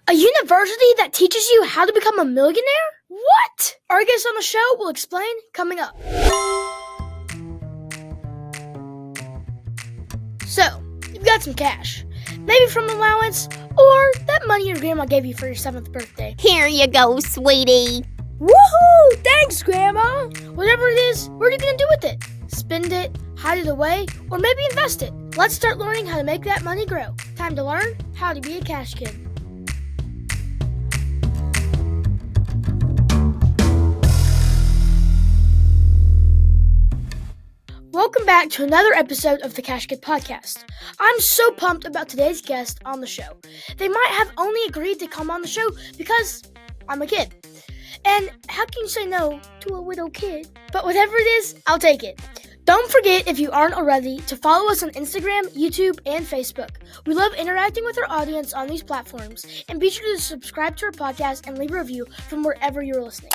A university that teaches you how to become a millionaire? What? Our guest on the show will explain coming up. So, you've got some cash. Maybe from allowance, or that money your grandma gave you for your 7th birthday. Here you go, sweetie. Woohoo! Thanks, Grandma! Whatever it is, what are you going to do with it? Spend it, hide it away, or maybe invest it? Let's start learning how to make that money grow. Time to learn how to be a cash kid. Welcome back to another episode of the Cash Kid Podcast. I'm so pumped about today's guest on the show. They might have only agreed to come on the show because I'm a kid. And how can you say no to a widow kid? But whatever it is, I'll take it. Don't forget, if you aren't already, to follow us on Instagram, YouTube, and Facebook. We love interacting with our audience on these platforms, and be sure to subscribe to our podcast and leave a review from wherever you're listening.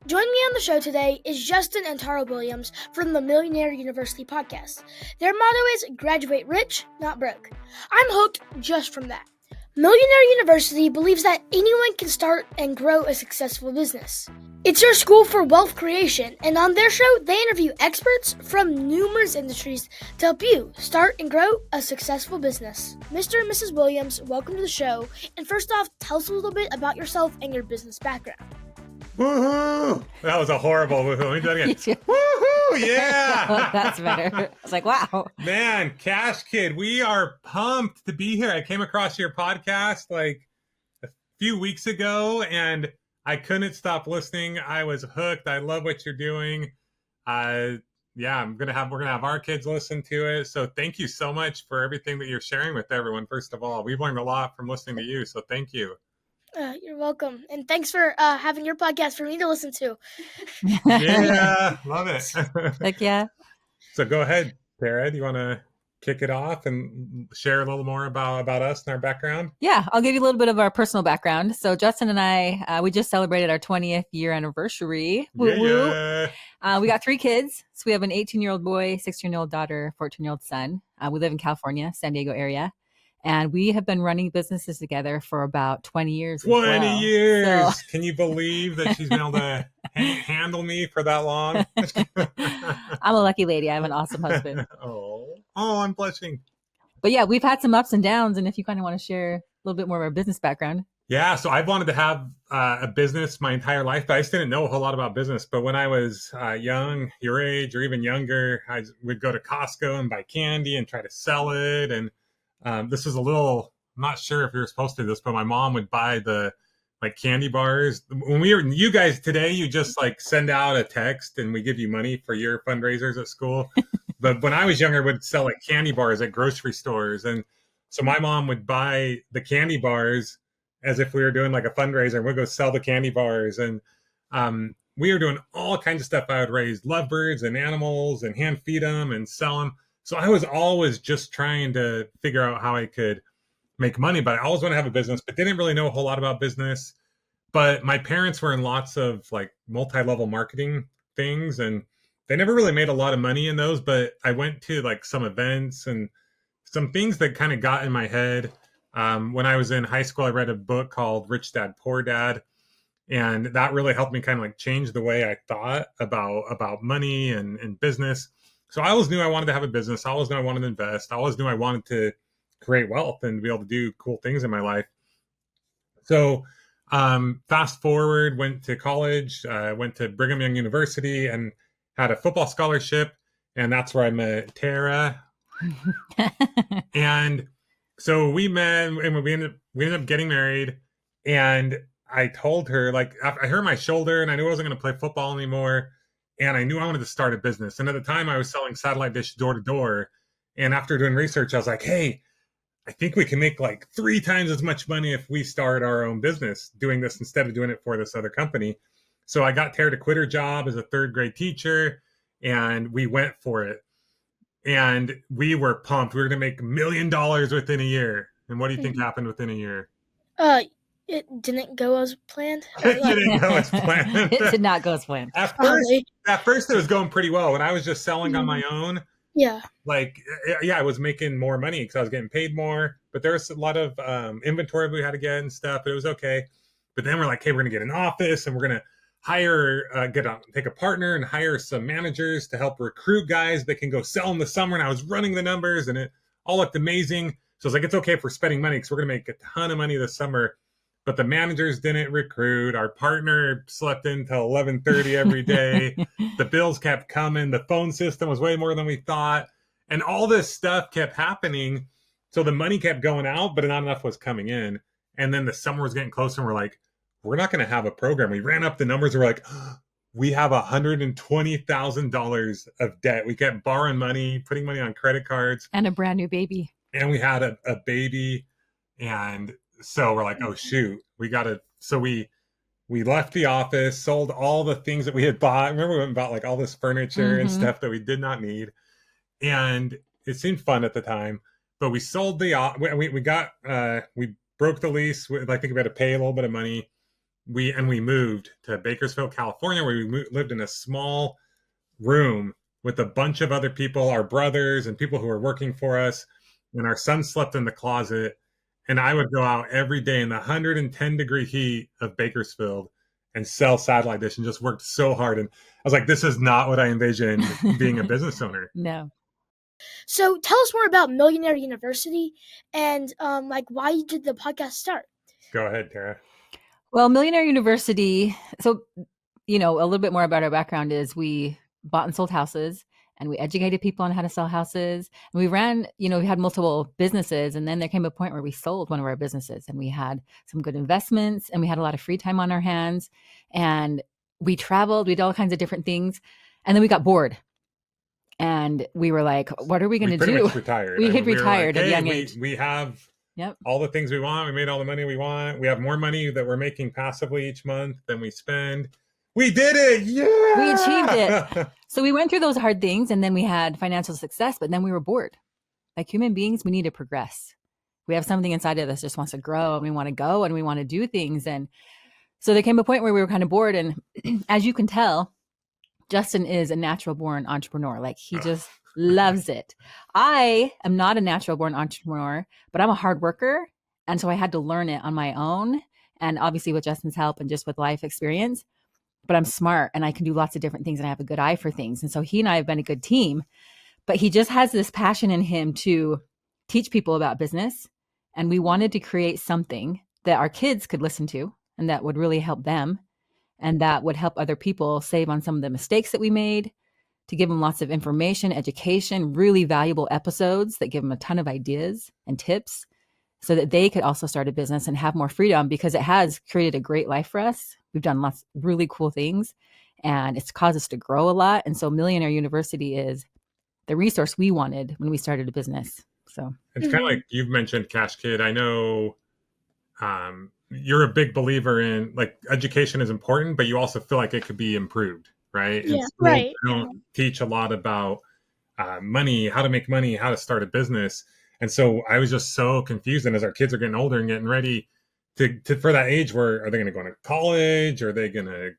Joining me on the show today is Justin and Tara Williams from the Millionaire University Podcast. Their motto is graduate rich, not broke. I'm hooked just from that. Millionaire University believes that anyone can start and grow a successful business. It's your school for wealth creation, and on their show, they interview experts from numerous industries to help you start and grow a successful business. Mr. and Mrs. Williams, welcome to the show. And first off, tell us a little bit about yourself and your business background. Woohoo! That was a horrible woohoo. Let me do that again. Woohoo! Yeah! Oh, that's better. I was like, wow. Man, Cash Kid, we are pumped to be here. I came across your podcast like a few weeks ago and I couldn't stop listening. I was hooked. I love what you're doing. We're gonna have our kids listen to it. So thank you so much for everything that you're sharing with everyone. First of all, we've learned a lot from listening to you. So thank you. You're welcome. And thanks for having your podcast for me to listen to. Yeah, love it. Heck yeah. So go ahead, Tara. Do you want to kick it off and share a little more about us and our background? Yeah, I'll give you a little bit of our personal background. So Justin and I, we just celebrated our 20th year anniversary. Woo woo. We got 3 kids. So we have an 18-year-old boy, 16-year-old daughter, 14-year-old son. We live in California, San Diego area. And we have been running businesses together for about 20 years. 20 years. So... Can you believe that she's been able to handle me for that long? I'm a lucky lady. I have an awesome husband. Oh, I'm blushing. But yeah, we've had some ups and downs. And if you kind of want to share a little bit more of our business background. Yeah, so I've wanted to have a business my entire life, but I just didn't know a whole lot about business. But when I was young, your age or even younger, I would go to Costco and buy candy and try to sell it. And this is a little, I'm not sure if you're supposed to do this, but my mom would buy the candy bars. When you guys today, you just send out a text and we give you money for your fundraisers at school. But when I was younger, I would sell candy bars at grocery stores. And so my mom would buy the candy bars as if we were doing a fundraiser, and we'd go sell the candy bars. And we were doing all kinds of stuff. I would raise lovebirds and animals and hand feed them and sell them. So I was always just trying to figure out how I could make money, but I always want to have a business, but didn't really know a whole lot about business. But my parents were in lots of multi-level marketing things, and they never really made a lot of money in those. But I went to some events and some things that kind of got in my head. When I was in high school, I read a book called Rich Dad, Poor Dad. And that really helped me kind of change the way I thought about money and business. So I always knew I wanted to have a business. I always knew I wanted to invest. I always knew I wanted to create wealth and be able to do cool things in my life. So fast forward, went to college, went to Brigham Young University and had a football scholarship. And that's where I met Tara. And so we met and we ended up getting married. And I told her, I hurt my shoulder and I knew I wasn't going to play football anymore. And I knew I wanted to start a business. And at the time I was selling satellite dish door to door. And after doing research, I was like, hey, I think we can make 3 times as much money if we start our own business doing this instead of doing it for this other company. So I got Tara to quit her job as a 3rd grade teacher and we went for it. And we were pumped. We were going to make $1 million within a year. And what do you think happened within a year? It didn't go as planned. It didn't go as planned. It did not go as planned. At first, it was going pretty well. When I was just selling on my own, Yeah. Like, yeah, I was making more money because I was getting paid more, but there was a lot of inventory we had to get and stuff, but it was okay. But then we're like, hey, we're going to get an office and we're going to hire, take a partner and hire some managers to help recruit guys that can go sell in the summer. And I was running the numbers and it all looked amazing. So I was like, it's okay if we're spending money because we're going to make a ton of money this summer. But the managers didn't recruit. Our partner slept in till 11:30 every day. The bills kept coming. The phone system was way more than we thought. And all this stuff kept happening. So the money kept going out, but not enough was coming in. And then the summer was getting closer and we're like, we're not going to have a program. We ran up the numbers. We're like, we have $120,000 of debt. We kept borrowing money, putting money on credit cards. And a brand new baby. And we had a baby. And so we're like, oh, shoot, we got to. So we left the office, sold all the things that we had bought. Remember, we went and bought like all this furniture and stuff that we did not need. And it seemed fun at the time, but we sold we broke the lease. I think we had to pay a little bit of money. We moved to Bakersfield, California, where we lived in a small room with a bunch of other people, our brothers and people who were working for us. And our son slept in the closet. And I would go out every day in the 110-degree heat of Bakersfield and sell satellite dish and just worked so hard. And I was like, this is not what I envisioned being a business owner. No. So tell us more about Millionaire University and why did the podcast start? Go ahead, Tara. Well, Millionaire University, so, a little bit more about our background is we bought and sold houses and we educated people on how to sell houses. And we ran, we had multiple businesses. And then there came a point where we sold one of our businesses and we had some good investments and we had a lot of free time on our hands. And we traveled, we did all kinds of different things. And then we got bored. And we were like, what are we going to do? Retired. We had retired at a young age. We have all the things we want. We made all the money we want. We have more money that we're making passively each month than we spend. We did it. Yeah. We achieved it. So we went through those hard things and then we had financial success, but then we were bored. Like human beings, we need to progress. We have something inside of us that just wants to grow and we want to go and we want to do things. And so there came a point where we were kind of bored. And as you can tell, Justin is a natural born entrepreneur. Like he just loves it. I am not a natural born entrepreneur, but I'm a hard worker. And so I had to learn it on my own. And obviously with Justin's help and just with life experience, but I'm smart and I can do lots of different things and I have a good eye for things. And so he and I have been a good team, but he just has this passion in him to teach people about business. And we wanted to create something that our kids could listen to and that would really help them. And that would help other people save on some of the mistakes that we made, to give them lots of information, education, really valuable episodes that give them a ton of ideas and tips so that they could also start a business and have more freedom, because it has created a great life for us. We've done lots of really cool things and it's caused us to grow a lot. And so Millionaire University is the resource we wanted when we started a business. So it's kind of like you've mentioned Cash Kid. I know you're a big believer in like education is important, but you also feel like it could be improved, right? Yeah, right. You don't teach a lot about money, how to make money, how to start a business. And so I was just so confused. And as our kids are getting older and getting ready to for that age where are they going to go into college? Are they going to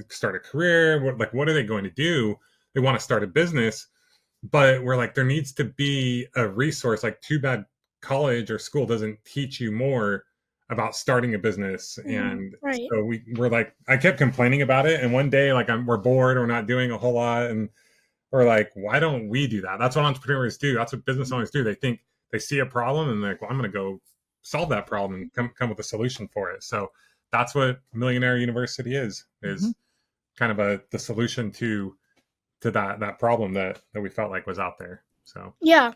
start a career? What are they going to do? They want to start a business, but we're like, there needs to be a resource. Like too bad college or school doesn't teach you more about starting a business. And so we're like, I kept complaining about it. And one day, like we're bored, we're not doing a whole lot. And we're like, why don't we do that? That's what entrepreneurs do. That's what business owners do. They think they see a problem and they're like, well, I'm going to go solve that problem and come with a solution for it. So that's what Millionaire University is kind of the solution to that problem that we felt like was out there. So yeah.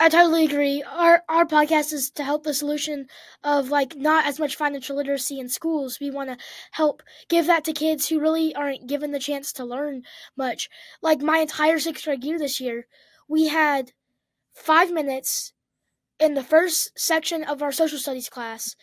I totally agree. Our podcast is to help the solution of like not as much financial literacy in schools. We want to help give that to kids who really aren't given the chance to learn much. Like my entire 6th grade year this year, we had 5 minutes in the first section of our social studies class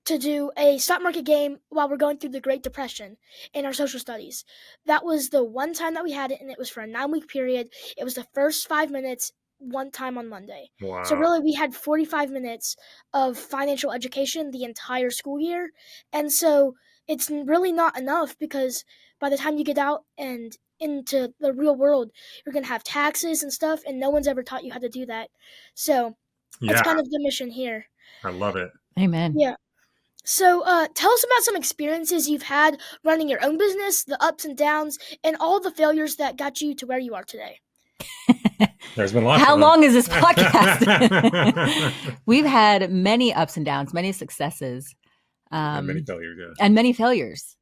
to do a stock market game while we're going through the Great Depression in our social studies. That was the one time that we had it, and it was for a 9-week period. It was the first 5 minutes one time on Monday. Wow. So really we had 45 minutes of financial education the entire school year. And so it's really not enough, because by the time you get out and into the real world, you're going to have taxes and stuff, and no one's ever taught you how to do that. So it's Yeah, kind of the mission here. I love it. Amen. Yeah. So tell us about some experiences you've had running your own business, the ups and downs, and all the failures that got you to where you are today. There's been lots. How of them. long is this podcast? We've had many ups and downs, many successes, And many failures, yeah. and many failures.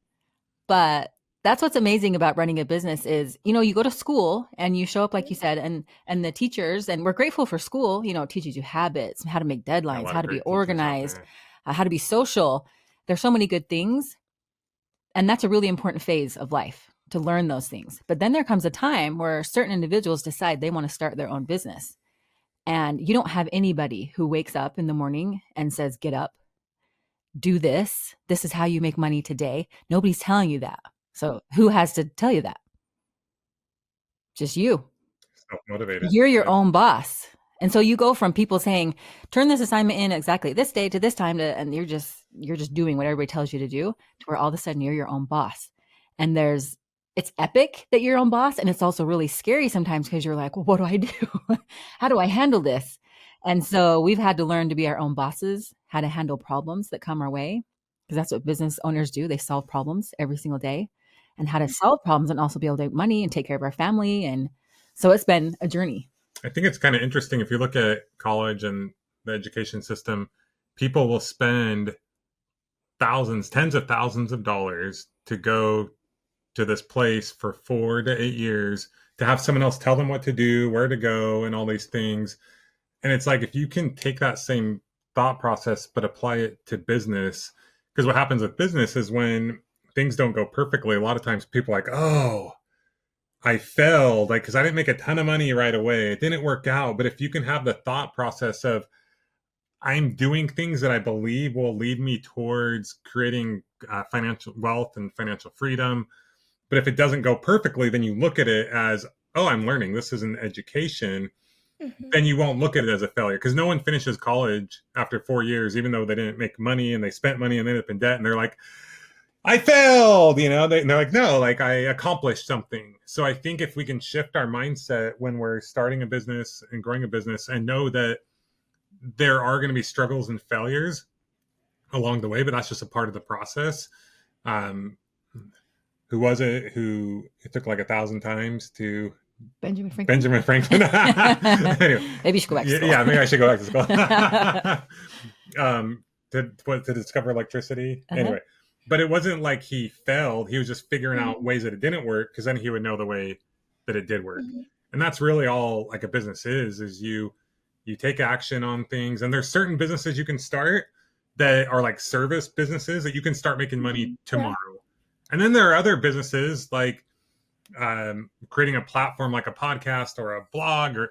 But that's what's amazing about running a business is, you go to school and you show up, like you said, and the teachers, and we're grateful for school, it teaches you habits, how to make deadlines, how to be organized, how to be social. There's so many good things. And that's a really important phase of life, to learn those things. But then there comes a time where certain individuals decide they want to start their own business. And you don't have anybody who wakes up in the morning and says, get up, do this. This is how you make money today. Nobody's telling you that. So who has to tell you that? Just you. Self-motivated. You're your own boss. And so you go from people saying, turn this assignment in exactly this day to this time, and you're just doing what everybody tells you to do, to where all of a sudden you're your own boss. And it's epic that you're your own boss. And it's also really scary sometimes, because you're like, well, what do I do? How do I handle this? And so we've had to learn to be our own bosses, how to handle problems that come our way, because that's what business owners do. They solve problems every single day, and how to solve problems and also be able to make money and take care of our family. And so it's been a journey. I think it's kind of interesting. If you look at college and the education system, people will spend thousands, tens of thousands of dollars to go to this place for 4 to 8 years to have someone else tell them what to do, where to go, and all these things. And it's like, if you can take that same thought process but apply it to business, because what happens with business is when things don't go perfectly, a lot of times people are like, oh, I failed, like, because I didn't make a ton of money right away. It didn't work out. But if you can have the thought process of, I'm doing things that I believe will lead me towards creating financial wealth and financial freedom. But if it doesn't go perfectly, then you look at it as, oh, I'm learning. This is an education. Mm-hmm. Then you won't look at it as a failure, because no one finishes college after 4 years, even though they didn't make money and they spent money and ended up in debt. And they're like, I failed, they're like, no, like, I accomplished something. So I think if we can shift our mindset when we're starting a business and growing a business, and know that there are going to be struggles and failures along the way, but that's just a part of the process. Who was it who it took like 1,000 times to Benjamin Franklin. Anyway, maybe you should go back to school. Yeah, maybe I should go back to school. To discover electricity. Uh-huh. Anyway, but it wasn't like he failed. He was just figuring out ways that it didn't work, because then he would know the way that it did work. Mm-hmm. And that's really all like a business is you take action on things. And there's certain businesses you can start that are like service businesses that you can start making money tomorrow. Yeah. And then there are other businesses like creating a platform like a podcast or a blog, or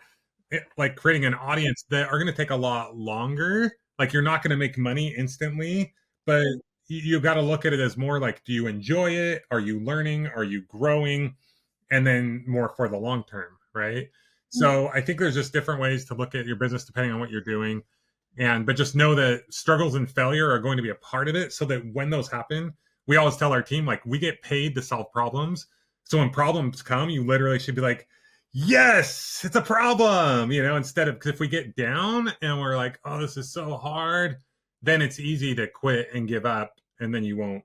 like creating an audience, that are going to take a lot longer. Like, you're not going to make money instantly, but you got to look at it as more like, do you enjoy it? Are you learning? Are you growing? And then more for the long term, right? So I think there's just different ways to look at your business depending on what you're doing. But just know that struggles and failure are going to be a part of it, so that when those happen, we always tell our team, like, we get paid to solve problems. So when problems come, you literally should be like, yes, it's a problem, instead of, because if we get down and we're like, oh, this is so hard, then it's easy to quit and give up, and then you won't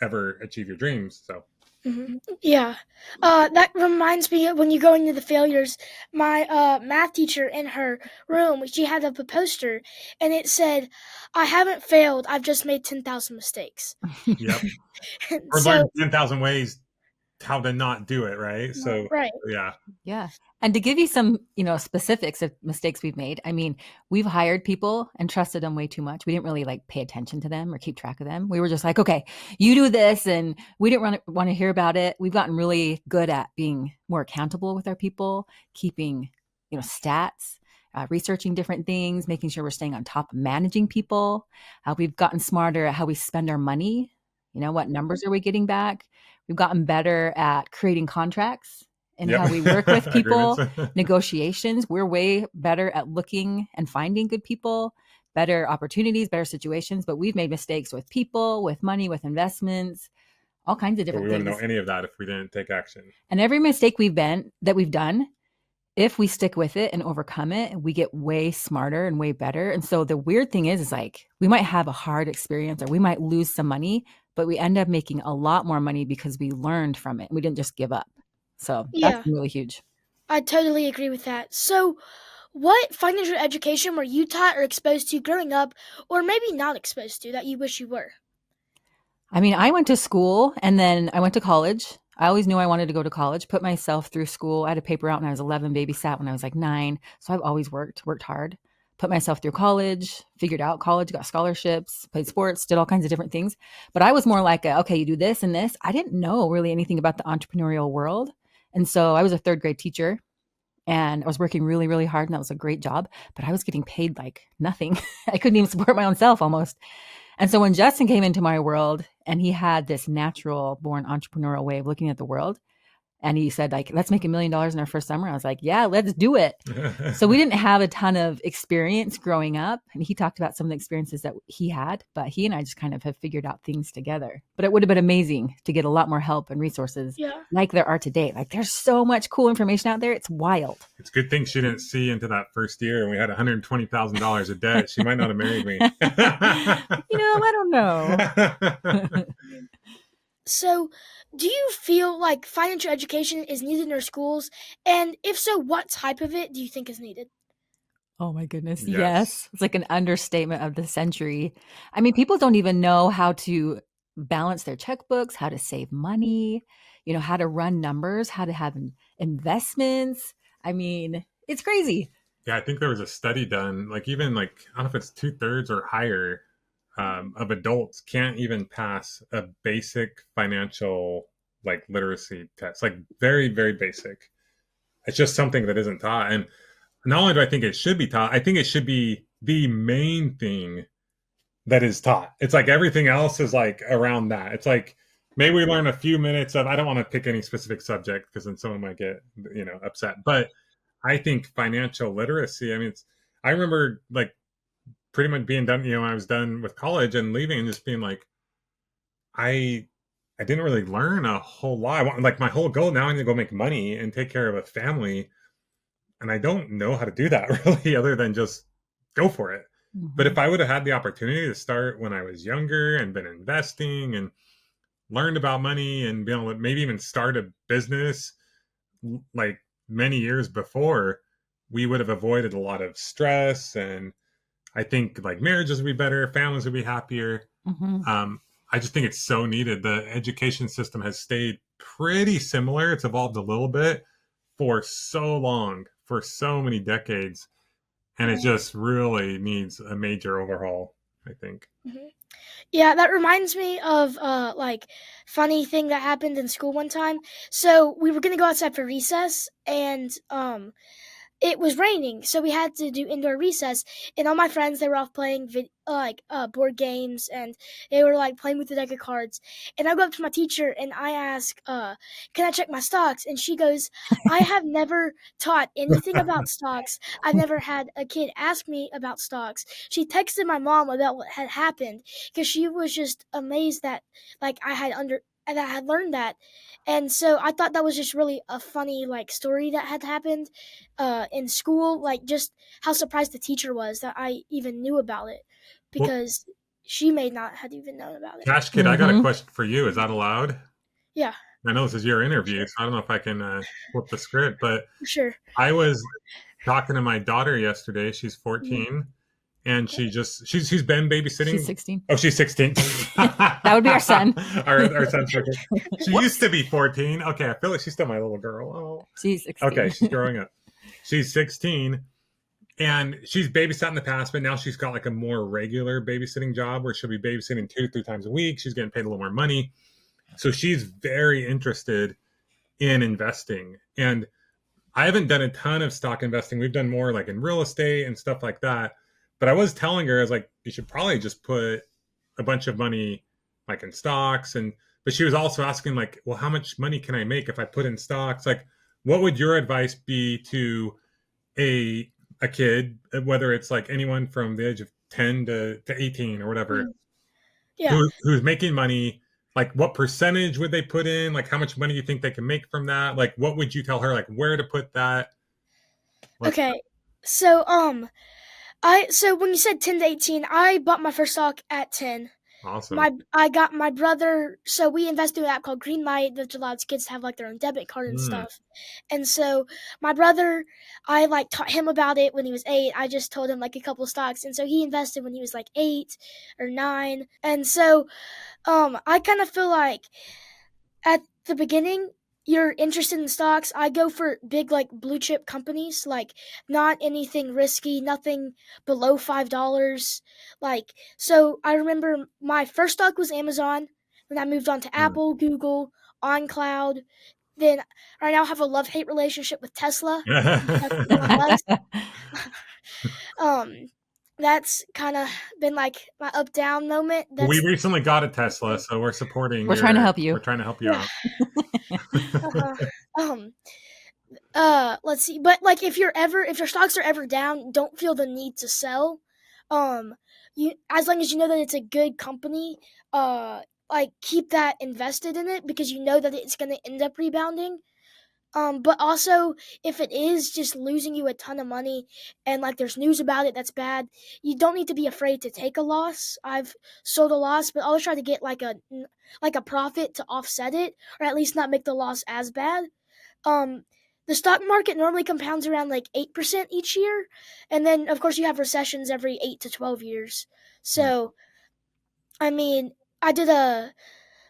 ever achieve your dreams. So. Mm-hmm. Yeah. That reminds me, when you go into the failures, my math teacher in her room, she had up a poster, and it said, I haven't failed, I've just made 10,000 mistakes. Yep. Or learn 10,000 ways how to not do it, right? So, right. Yeah. And to give you some, specifics of mistakes we've made, I mean, we've hired people and trusted them way too much. We didn't really pay attention to them or keep track of them. We were just like, okay, you do this, and we didn't want to hear about it. We've gotten really good at being more accountable with our people, keeping, stats, researching different things, making sure we're staying on top of managing people. We've gotten smarter at how we spend our money. What numbers are we getting back? We've gotten better at creating contracts and how we work with people, negotiations. We're way better at looking and finding good people, better opportunities, better situations. But we've made mistakes with people, with money, with investments, all kinds of But we different wouldn't things. know any of that if we didn't take action. And every mistake we've done, if we stick with it and overcome it, we get way smarter and way better. And so the weird thing is like we might have a hard experience or we might lose some money, but we end up making a lot more money because we learned from it. We didn't just give up. So that's Yeah. really huge. I totally agree with that. So, what financial education were you taught or exposed to growing up, or maybe not exposed to that you wish you were? I mean, I went to school and then I went to college. I always knew I wanted to go to college, put myself through school. I had a paper out when I was 11, babysat when I was like 9. So I've always worked hard, put myself through college, figured out college, got scholarships, played sports, did all kinds of different things. But I was more like, okay, you do this and this. I didn't know really anything about the entrepreneurial world. And so I was a 3rd grade teacher and I was working really, really hard and that was a great job, but I was getting paid like nothing. I couldn't even support my own self almost. And so when Justin came into my world and he had this natural born entrepreneurial way of looking at the world, and he said like, let's make $1 million in our first summer. I was like, yeah, let's do it. So we didn't have a ton of experience growing up. And he talked about some of the experiences that he had, but he and I just kind of have figured out things together. But it would have been amazing to get a lot more help and resources like there are today. Like there's so much cool information out there. It's wild. It's a good thing she didn't see into that first year and we had $120,000 of debt. She might not have married me. I don't know. So, do you feel like financial education is needed in our schools? And if so, what type of it do you think is needed? Oh my goodness. Yes. Yes. It's like an understatement of the century. I mean, people don't even know how to balance their checkbooks, how to save money, how to run numbers, how to have investments. I mean, it's crazy. Yeah, I think there was a study done, like even like, I don't know if it's 2/3 or higher of adults can't even pass a basic financial like literacy test, like very, very basic. It's just something that isn't taught. And not only do I think it should be taught, I think it should be the main thing that is taught. It's like everything else is like around that. It's like maybe we learn a few minutes of, I don't want to pick any specific subject because then someone might get, upset. But I think financial literacy, I mean, I remember like pretty much being done, when I was done with college and leaving and just being like, I didn't really learn a whole lot. I want, like my whole goal now, I'm going to go make money and take care of a family. And I don't know how to do that really other than just go for it. Mm-hmm. But if I would have had the opportunity to start when I was younger and been investing and learned about money and be able to maybe even start a business like many years before, we would have avoided a lot of stress. And I think like marriages would be better, families would be happier. Mm-hmm. I just think it's so needed. The education system has stayed pretty similar. It's evolved a little bit for so long, for so many decades. And it just really needs a major overhaul, I think. Mm-hmm. Yeah, that reminds me of like funny thing that happened in school one time. So we were gonna go outside for recess, and it was raining, so we had to do indoor recess. And all my friends, they were off playing board games, and they were like playing with the deck of cards. And I go up to my teacher and I ask, "Can I check my stocks?" And she goes, "I have never taught anything about stocks. I've never had a kid ask me about stocks." She texted my mom about what had happened because she was just amazed that like I had learned that. And so I thought that was just really a funny like story that had happened in school, like just how surprised the teacher was that I even knew about it, because she may not have even known about it. Cash Kid, mm-hmm. I got a question for you. Is that allowed? Yeah. I know this is your interview, so I don't know if I can flip the script, but sure. I was talking to my daughter yesterday. She's 14. Mm-hmm. And she's been babysitting. She's 16. Oh, she's 16. That would be our son. our son's 14. She used to be 14. Okay, I feel like she's still my little girl. Oh. She's 16. Okay, she's growing up. She's 16. And she's babysat in the past, but now she's got like a more regular babysitting job where she'll be babysitting 2-3 times a week. She's getting paid a little more money. So she's very interested in investing. And I haven't done a ton of stock investing. We've done more like in real estate and stuff like that. But I was telling her, I was like, you should probably just put a bunch of money like in stocks. But she was also asking like, well, how much money can I make if I put in stocks? Like, what would your advice be to a kid, whether it's like anyone from the age of 10 to 18 or whatever, yeah. who's making money, like what percentage would they put in? Like how much money you think they can make from that? Like what would you tell her, like where to put that? Okay. So so when you said 10 to 18, I bought my first stock at 10. Awesome. I got my brother, so we invested in an app called Greenlight that allows kids to have like their own debit card and stuff. And so my brother, I like taught him about it when he was 8. I just told him like a couple of stocks, and so he invested when he was like 8 or 9. And so I kind of feel like at the beginning you're interested in stocks. I go for big like blue chip companies, like not anything risky, nothing below $5. Like, so I remember my first stock was Amazon, then I moved on to Apple, Google, OnCloud. Then right now I have a love-hate relationship with Tesla. That's kind of been like my up-down moment. We recently got a Tesla, so we're supporting. We're trying to help you. We're trying to help you out. Let's see. But like, if your stocks are ever down, don't feel the need to sell. You, as long as you know that it's a good company, like keep that invested in it because you know that it's going to end up rebounding. But also, if it is just losing you a ton of money and like there's news about it that's bad, you don't need to be afraid to take a loss. I've sold a loss, but always try to get like a profit to offset it, or at least not make the loss as bad. The stock market normally compounds around like 8% each year, and then of course you have recessions every 8 to 12 years. So, I mean, I did a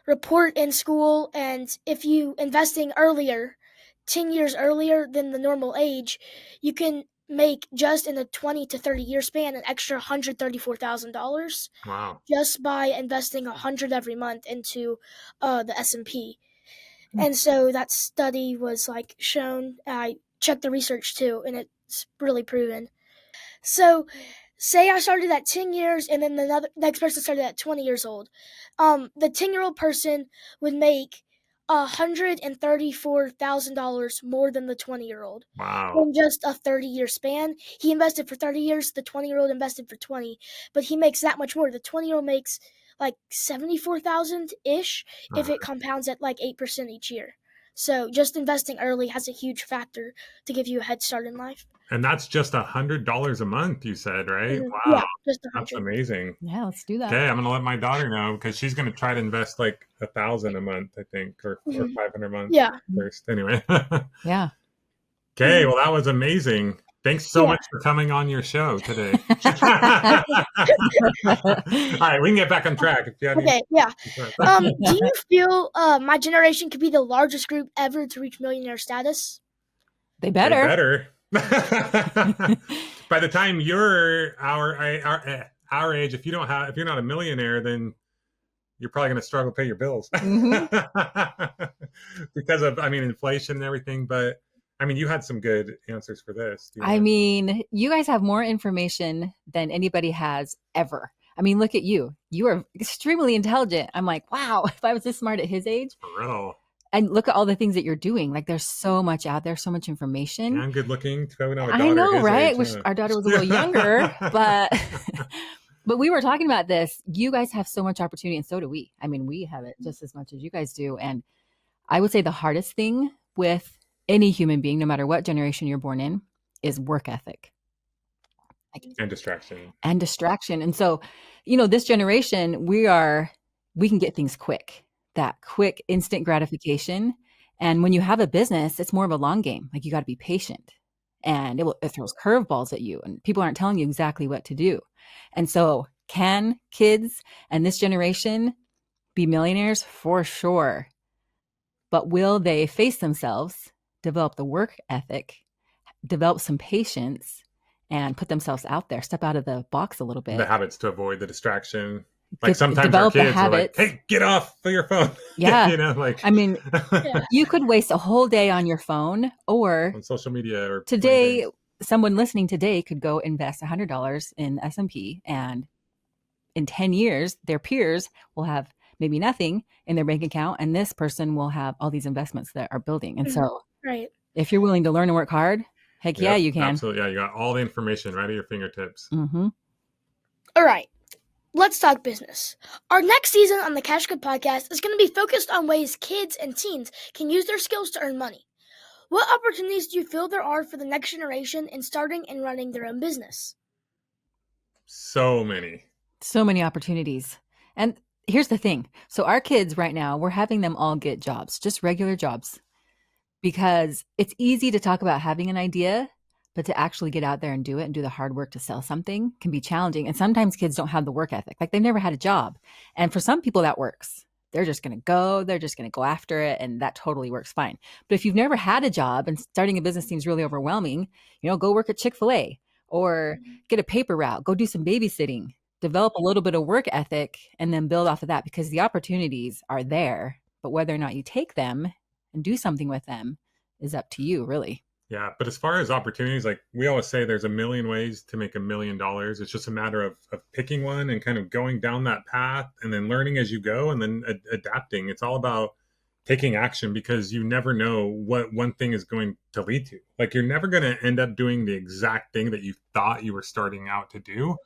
report in school, and if you investing earlier, 10 years earlier than the normal age, you can make just in a 20 to 30 year span an extra $134,000. Wow. Just by investing 100 every month into the S&P. And so that study was like shown. I checked the research too, and it's really proven. So say I started at 10 years and then the next person started at 20 years old. The 10-year-old person would make $134,000 more than the 20-year-old. Wow. In just a 30-year span. He invested for 30 years, the 20-year-old invested for 20, but he makes that much more. The 20-year-old makes like $74,000-ish if it compounds at like 8% each year. So just investing early has a huge factor to give you a head start in life. And that's just $100 a month, you said, right? Mm-hmm. Wow. Yeah, just 100. That's amazing. Yeah, let's do that. Okay, I'm gonna let my daughter know because she's gonna try to invest like $1,000 a month, I think, or 500 a month. Yeah. First, anyway. Yeah. Okay, well, that was amazing. Thanks so much for coming on your show today. All right, we can get back on track. If you have Okay, yeah. Do you feel my generation could be the largest group ever to reach millionaire status? They better. They better. By the time you're our age, if you're not a millionaire, then you're probably going to struggle to pay your bills because of, inflation and everything. But you had some good answers for this. You guys have more information than anybody has ever. Look at you. You are extremely intelligent. I'm like, wow, if I was this smart at his age. For real. And look at all the things that you're doing. Like, there's so much out there, so much information. Yeah, I'm good looking. I know, right? Wish our daughter was a little younger, but we were talking about this. You guys have so much opportunity, and so do we. We have it just as much as you guys do. And I would say the hardest thing with any human being, no matter what generation you're born in, is work ethic. And distraction. And so, this generation, we can get things quick. That quick instant gratification. And when you have a business, it's more of a long game. Like, you got to be patient, and it throws curveballs at you, and people aren't telling you exactly what to do. And so, can kids and this generation be millionaires? For sure. But will they face themselves, develop the work ethic, develop some patience, and put themselves out there, step out of the box a little bit? The habits to avoid the distraction. Like, sometimes our kids are like, hey, get off of your phone. Yeah. Yeah. You could waste a whole day on your phone or on social media. Or today, someone listening today could go invest $100 in S&P, and in 10 years, their peers will have maybe nothing in their bank account, and this person will have all these investments that are building. And so if you're willing to learn and work hard, heck yeah, you can. Absolutely. Yeah, you got all the information right at your fingertips. Mm-hmm. All right. let's talk business. Our next season on the Cash Good Podcast is going to be focused on ways kids and teens can use their skills to earn money. What opportunities do you feel there are for the next generation in starting and running their own business? So many. So many opportunities. And here's the thing. So our kids right now, we're having them all get jobs, just regular jobs, because it's easy to talk about having an idea, but to actually get out there and do it and do the hard work to sell something can be challenging. And sometimes kids don't have the work ethic. Like they've never had a job. And for some people that works. They're just going to go after it. And that totally works fine. But if you've never had a job and starting a business seems really overwhelming, go work at Chick-fil-A or get a paper route, go do some babysitting, develop a little bit of work ethic, and then build off of that, because the opportunities are there. But whether or not you take them and do something with them is up to you, really. Yeah, but as far as opportunities, like we always say, there's a million ways to make $1 million. It's just a matter of picking one and kind of going down that path and then learning as you go and then adapting. It's all about taking action, because you never know what one thing is going to lead to. Like you're never going to end up doing the exact thing that you thought you were starting out to do.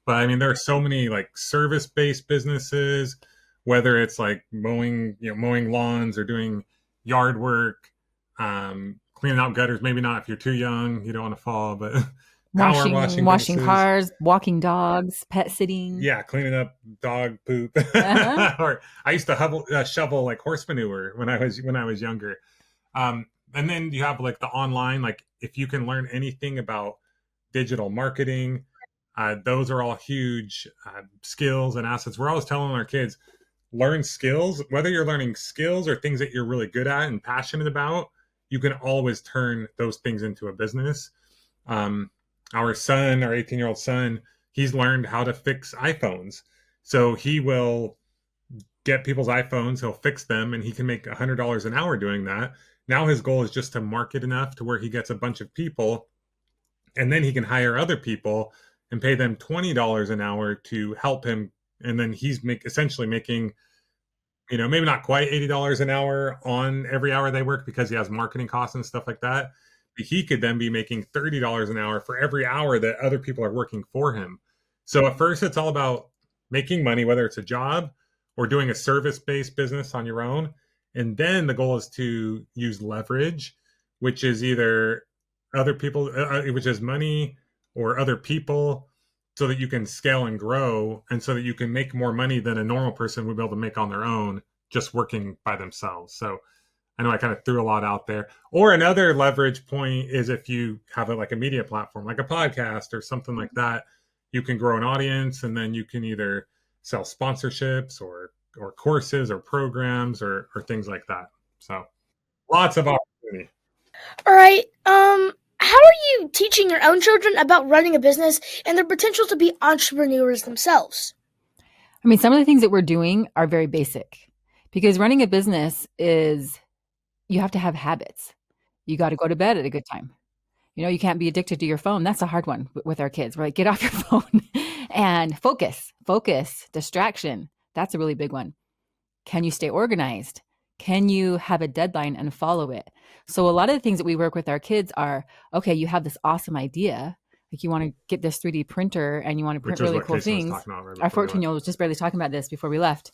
But I mean, there are so many like service-based businesses, whether it's like mowing lawns or doing yard work, cleaning out gutters. Maybe not if you're too young, you don't want to fall, but washing cars, walking dogs, pet sitting. Yeah, cleaning up dog poop. Or I used to shovel like horse manure when I was younger. And then you have like the online, like if you can learn anything about digital marketing, those are all huge skills and assets. We're always telling our kids, learn skills, whether you're learning skills or things that you're really good at and passionate about. You can always turn those things into a business. Our 18-year-old son, he's learned how to fix iPhones. So he will get people's iPhones, he'll fix them, and he can make $100 an hour doing that. Now his goal is just to market enough to where he gets a bunch of people, and then he can hire other people and pay them $20 an hour to help him. And then he's essentially making, maybe not quite $80 an hour on every hour they work, because he has marketing costs and stuff like that. But he could then be making $30 an hour for every hour that other people are working for him. So at first it's all about making money, whether it's a job or doing a service-based business on your own. And then the goal is to use leverage, which is either other people, which is money or other people, so that you can scale and grow, and so that you can make more money than a normal person would be able to make on their own, just working by themselves. So I know I kind of threw a lot out there. Or another leverage point is if you have like a media platform, like a podcast or something like that, you can grow an audience, and then you can either sell sponsorships or courses or programs or things like that. So lots of opportunity. All right. How are you teaching your own children about running a business and their potential to be entrepreneurs themselves? I mean, some of the things that we're doing are very basic, because running a business is, you have to have habits. You got to go to bed at a good time. You can't be addicted to your phone. That's a hard one with our kids. We're like, get off your phone and focus, distraction. That's a really big one. Can you stay organized? Can you have a deadline and follow it? So a lot of the things that we work with our kids are, okay, you have this awesome idea. Like you want to get this 3D printer and you want to print really cool things. Our 14-year-old was just barely talking about this before we left.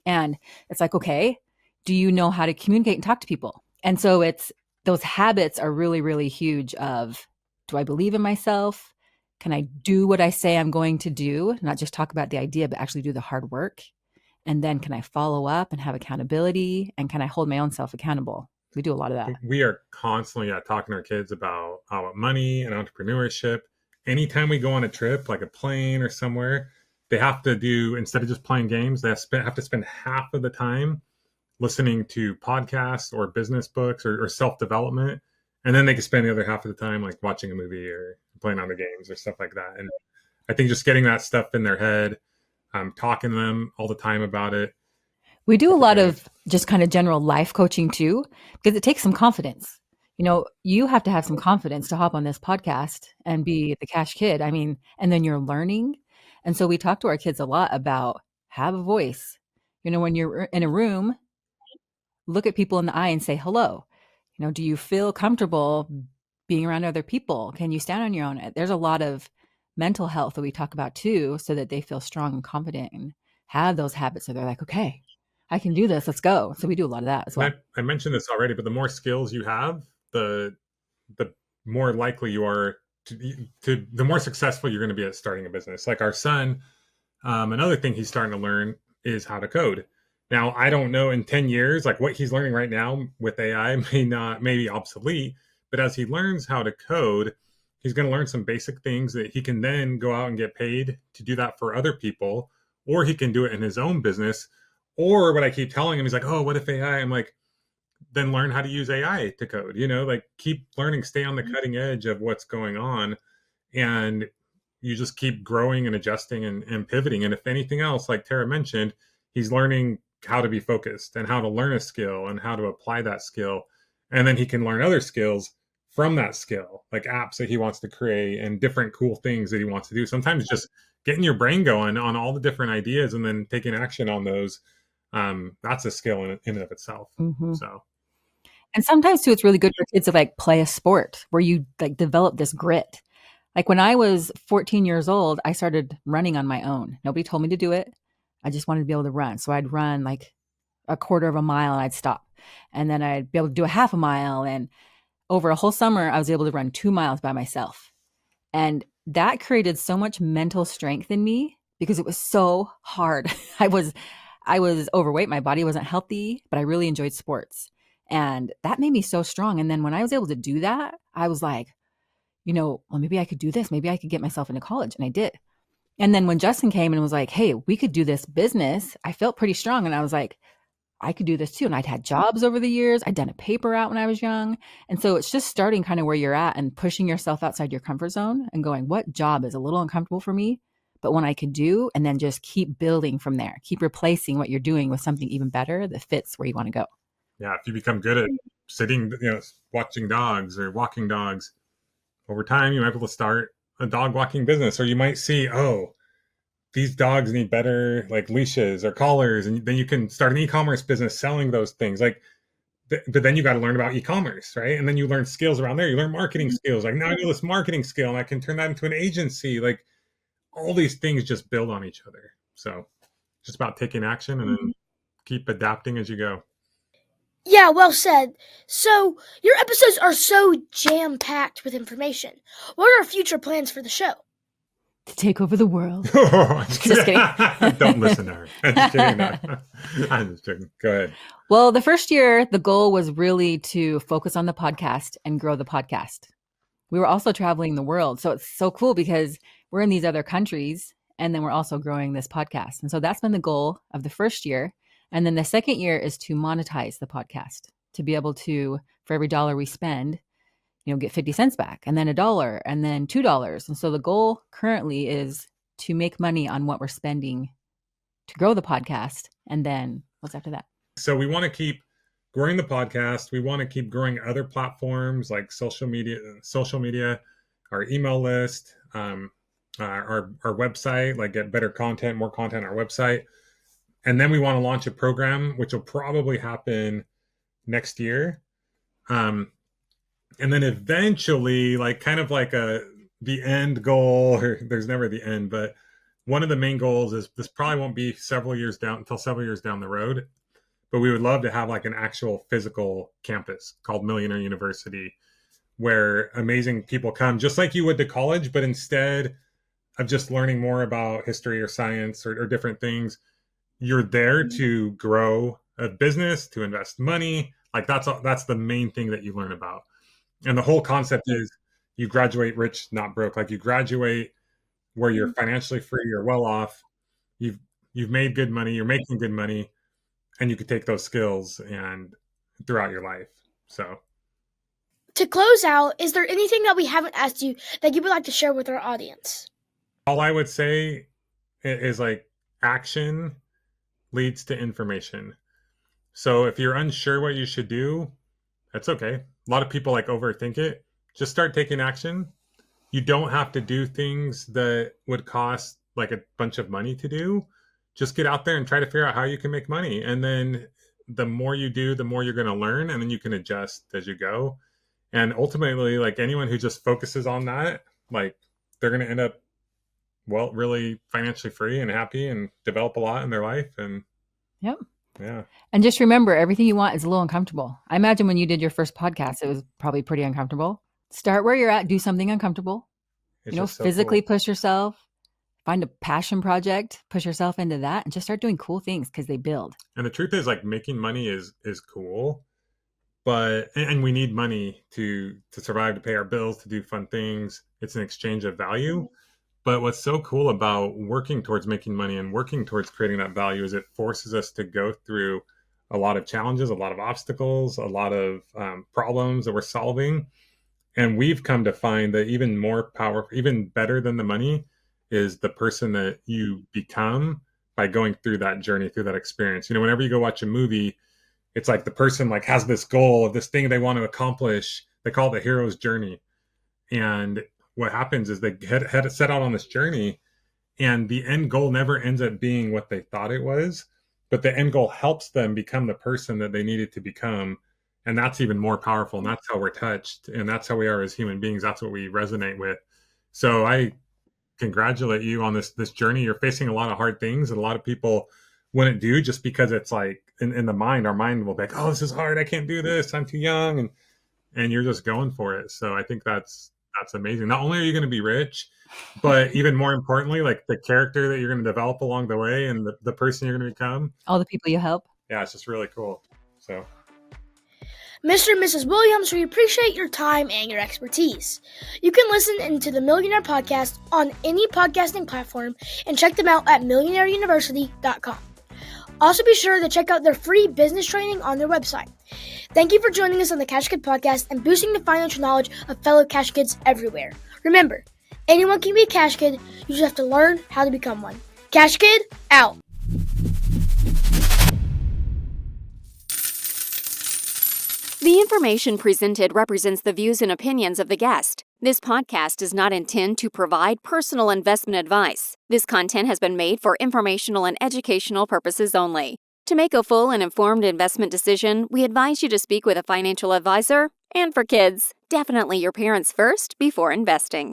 And it's like, okay, do you know how to communicate and talk to people? And so those habits are really, really huge of, do I believe in myself? Can I do what I say I'm going to do? Not just talk about the idea, but actually do the hard work. And then can I follow up and have accountability? And can I hold my own self accountable? We do a lot of that. We are constantly talking to our kids about money and entrepreneurship. Anytime we go on a trip, like a plane or somewhere, they have to do, instead of just playing games, they have to spend half of the time listening to podcasts or business books or self-development. And then they can spend the other half of the time like watching a movie or playing on the games or stuff like that. And I think just getting that stuff in their head, talking to them all the time about it. We do a lot of just kind of general life coaching too, because it takes some confidence. You have to have some confidence to hop on this podcast and be the Cash Kid. I mean, and then you're learning. And so we talk to our kids a lot about have a voice. When you're in a room, look at people in the eye and say hello. Do you feel comfortable being around other people? Can you stand on your own? There's a lot of mental health that we talk about too, so that they feel strong and confident and have those habits. So they're like, okay, I can do this. Let's go. So we do a lot of that as well. I mentioned this already, but the more skills you have, the more likely you are to the more successful you're going to be at starting a business. Like our son, another thing he's starting to learn is how to code. Now, I don't know in 10 years, like what he's learning right now with AI may be obsolete, but as he learns how to code, he's going to learn some basic things that he can then go out and get paid to do that for other people, or he can do it in his own business. Or what I keep telling him, he's like, oh, what if AI? I'm like, then learn how to use AI to code, like keep learning, stay on the cutting edge of what's going on. And you just keep growing and adjusting and pivoting. And if anything else, like Tara mentioned, he's learning how to be focused and how to learn a skill and how to apply that skill. And then he can learn other skills from that skill, like apps that he wants to create and different cool things that he wants to do. Sometimes just getting your brain going on all the different ideas and then taking action on those. That's a skill in and of itself. Mm-hmm. So, and sometimes too, it's really good for kids to like play a sport where you like develop this grit. Like when I was 14 years old, I started running on my own. Nobody told me to do it. I just wanted to be able to run. So I'd run like a quarter of a mile and I'd stop. And then I'd be able to do a half a mile. And over a whole summer, I was able to run 2 miles by myself. And that created so much mental strength in me because it was so hard. I was overweight. My body wasn't healthy, but I really enjoyed sports. And that made me so strong. And then when I was able to do that, I was like, well, maybe I could do this. Maybe I could get myself into college. And I did. And then when Justin came and was like, hey, we could do this business, I felt pretty strong. And I was like, I could do this too. And I'd had jobs over the years. I'd done a paper out when I was young. And so it's just starting kind of where you're at and pushing yourself outside your comfort zone and going, what job is a little uncomfortable for me, but one I could do, and then just keep building from there. Keep replacing what you're doing with something even better that fits where you want to go. Yeah. If you become good at sitting, watching dogs or walking dogs, over time, you might be able to start a dog walking business, or you might see, oh, these dogs need better like leashes or collars. And then you can start an e-commerce business selling those things. Like, but then you got to learn about e-commerce, right? And then you learn skills around there. You learn marketing skills. Like now I know this marketing skill and I can turn that into an agency. Like all these things just build on each other. So it's just about taking action and then keep adapting as you go. Yeah, well said. So, your episodes are so jam-packed with information. What are our future plans for the show? To take over the world. Just kidding. Don't listen to her. I'm just kidding. No. I'm just kidding. Go ahead. Well, the first year, the goal was really to focus on the podcast and grow the podcast. We were also traveling the world. So it's so cool because we're in these other countries and then we're also growing this podcast. And so that's been the goal of the first year. And then the second year is to monetize the podcast, to be able to, for every dollar we spend, get 50 cents back, and then $1, and then $2. And so the goal currently is to make money on what we're spending to grow the podcast. And then what's after that? So we want to keep growing the podcast. We want to keep growing other platforms like social media, our email list, our website, like get better content, more content on our website. And then we want to launch a program, which will probably happen next year. And then eventually, like kind of like the end goal, or there's never the end, but one of the main goals is this probably won't be several years down the road, but we would love to have like an actual physical campus called Millionaire University where amazing people come just like you would to college, but instead of just learning more about history or science or different things, you're there to grow a business, to invest money. Like that's the main thing that you learn about. And the whole concept is you graduate rich, not broke. Like you graduate where you're financially free, you're well off, you've made good money, you're making good money, and you could take those skills and throughout your life. So to close out, is there anything that we haven't asked you that you would like to share with our audience? All I would say is like action leads to information. So if you're unsure what you should do, that's okay. A lot of people like overthink it. Just start taking action. You don't have to do things that would cost like a bunch of money to do. Just get out there and try to figure out how you can make money. And then the more you do, the more you're going to learn, and then you can adjust as you go. And ultimately, like anyone who just focuses on that, like they're going to end up well, really financially free and happy and develop a lot in their life. And Yep. yeah. And just remember, everything you want is a little uncomfortable. I imagine when you did your first podcast, it was probably pretty uncomfortable. Start where you're at, do something uncomfortable, It's just so physically cool. push yourself, find a passion project, push yourself into that, and just start doing cool things because they build. And the truth is, like, making money is cool, but and we need money to survive, to pay our bills, to do fun things. It's an exchange of value. But what's so cool about working towards making money and working towards creating that value is it forces us to go through a lot of challenges, a lot of obstacles, a lot of problems that we're solving. And we've come to find that even more powerful, even better than the money is the person that you become by going through that journey, through that experience. Whenever you go watch a movie, it's like the person like has this goal of this thing they want to accomplish. They call it the hero's journey. And what happens is they had set out on this journey, and the end goal never ends up being what they thought it was, but the end goal helps them become the person that they needed to become. And that's even more powerful. And that's how we're touched. And that's how we are as human beings. That's what we resonate with. So I congratulate you on this journey. You're facing a lot of hard things, and a lot of people wouldn't do, just because it's like in the mind, our mind will be like, oh, this is hard. I can't do this. I'm too young. And you're just going for it. So I think that's amazing. Not only are you going to be rich, but even more importantly, like the character that you're going to develop along the way and the person you're going to become. All the people you help. Yeah, it's just really cool. So, Mr. and Mrs. Williams, we appreciate your time and your expertise. You can listen into the Millionaire Podcast on any podcasting platform and check them out at millionaireuniversity.com. Also, be sure to check out their free business training on their website. Thank you for joining us on the Cash Kid Podcast and boosting the financial knowledge of fellow Cash Kids everywhere. Remember, anyone can be a Cash Kid, you just have to learn how to become one. Cash Kid, out! The information presented represents the views and opinions of the guest. This podcast does not intend to provide personal investment advice. This content has been made for informational and educational purposes only. To make a full and informed investment decision, we advise you to speak with a financial advisor. And for kids, definitely your parents first before investing.